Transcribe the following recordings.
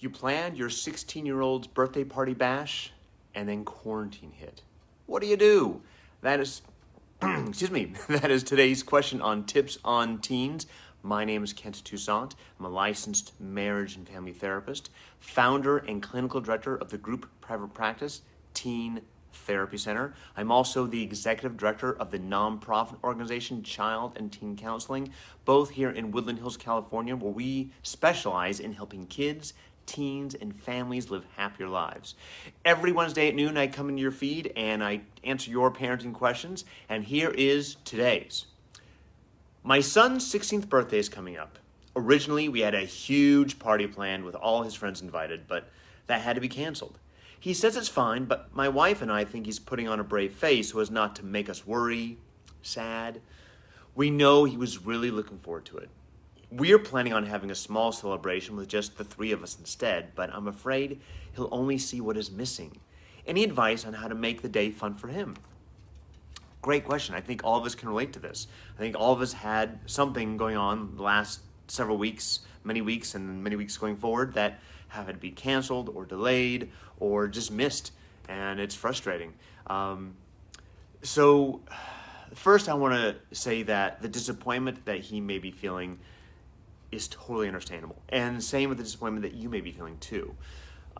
You planned your 16-year-old's birthday party bash, and then quarantine hit. What do you do? That is, excuse me, that is today's question on Tips on Teens. My name is Kent Toussaint. I'm a licensed marriage and family therapist, founder and clinical director of the group private practice, Teen Therapy Center. I'm also the executive director of the nonprofit organization Child and Teen Counseling, both here in Woodland Hills, California, where we specialize in helping kids, teens, and families live happier lives. Every Wednesday at noon, I come into your feed and I answer your parenting questions, and here is today's. My son's 16th birthday is coming up. Originally, we had a huge party planned with all his friends invited, but that had to be canceled. He says it's fine, but my wife and I think he's putting on a brave face so as not to make us worry, sad. We know he was really looking forward to it. We're planning on having a small celebration with just the three of us instead, but I'm afraid he'll only see what is missing. Any advice on how to make the day fun for him? Great question. I think all of us can relate to this. I think all of us had something going on the last several weeks, many weeks going forward that have had to be canceled or delayed or just missed, and it's frustrating. So first I want to say that the disappointment that he may be feeling is totally understandable, and same with the disappointment that you may be feeling too.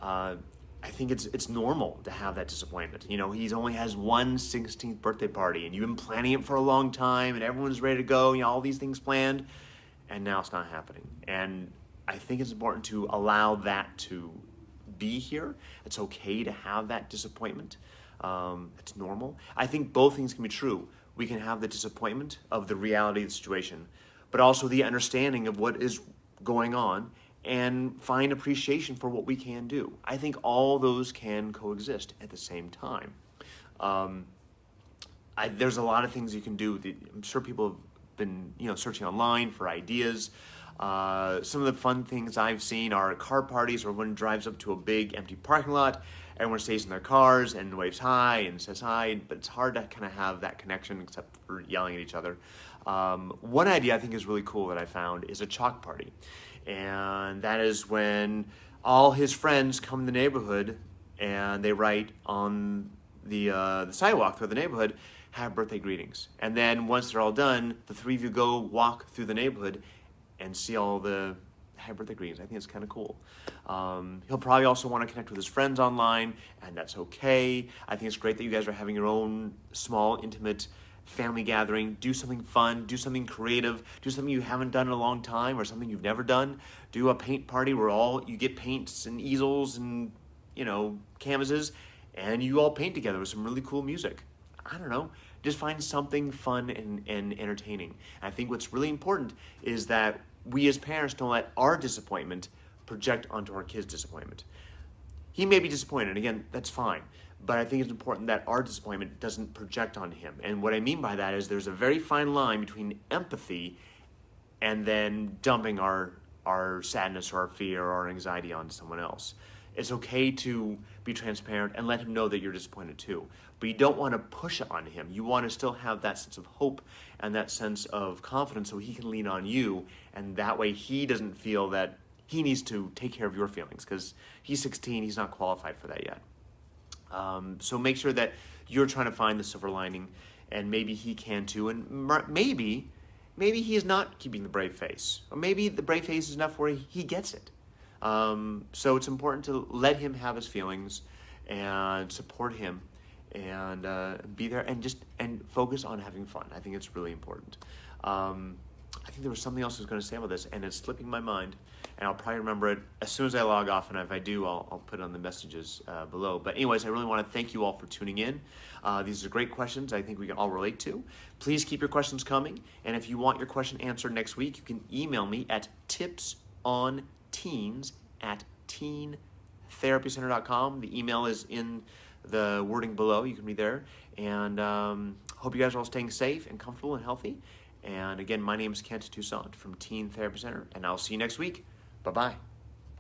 I think it's normal to have that disappointment. You know, he only has one 16th birthday party, and you've been planning it for a long time, and everyone's ready to go, all these things planned, and now it's not happening. And I think it's important to allow that to be here. It's okay to have that disappointment. It's normal. I think both things can be true. We can have the disappointment of the reality of the situation, but also the understanding of what is going on and find appreciation for what we can do. I think all those can coexist at the same time. There's a lot of things you can do. I'm sure people have been searching online for ideas. Some of the fun things I've seen are car parties where everyone drives up to a big empty parking lot, everyone stays in their cars and waves hi and says hi, but it's hard to kind of have that connection except for yelling at each other. One idea I think is really cool that I found is a chalk party. And that is when all his friends come in the neighborhood and they write on the sidewalk through the neighborhood, have birthday greetings. And then once they're all done, the three of you go walk through the neighborhood and see all the happy birthday greetings. I think it's kind of cool. He'll probably also want to connect with his friends online, and that's okay. I think it's great that you guys are having your own small, intimate family gathering. Do something fun, do something creative, do something you haven't done in a long time or something you've never done. Do a paint party where you get paints and easels and, canvases, and you all paint together with some really cool music. I don't know. Just find something fun and entertaining. And I think what's really important is that we as parents don't let our disappointment project onto our kids' disappointment. He may be disappointed. Again, that's fine. But I think it's important that our disappointment doesn't project on him. And what I mean by that is there's a very fine line between empathy and then dumping our sadness or our fear or our anxiety onto someone else. It's okay to be transparent and let him know that you're disappointed too. But you don't want to push it on him. You want to still have that sense of hope and that sense of confidence so he can lean on you, and that way he doesn't feel that he needs to take care of your feelings because he's 16, he's not qualified for that yet. So make sure that you're trying to find the silver lining, and maybe he can too, and maybe he is not keeping the brave face, or maybe the brave face is enough where he gets it. So it's important to let him have his feelings and support him and be there and focus on having fun. I think it's really important. I think there was something else I was going to say about this, and it's slipping my mind, and I'll probably remember it as soon as I log off, and if I do, I'll put it on the messages below. But anyways, I really want to thank you all for tuning in. These are great questions I think we can all relate to. Please keep your questions coming, and if you want your question answered next week, you can email me at tipsonteens@teentherapycenter.com. The email is in the wording below. You can read there. And hope you guys are all staying safe and comfortable and healthy. And again, my name is Kent Toussaint from Teen Therapy Center, and I'll see you next week. Bye-bye.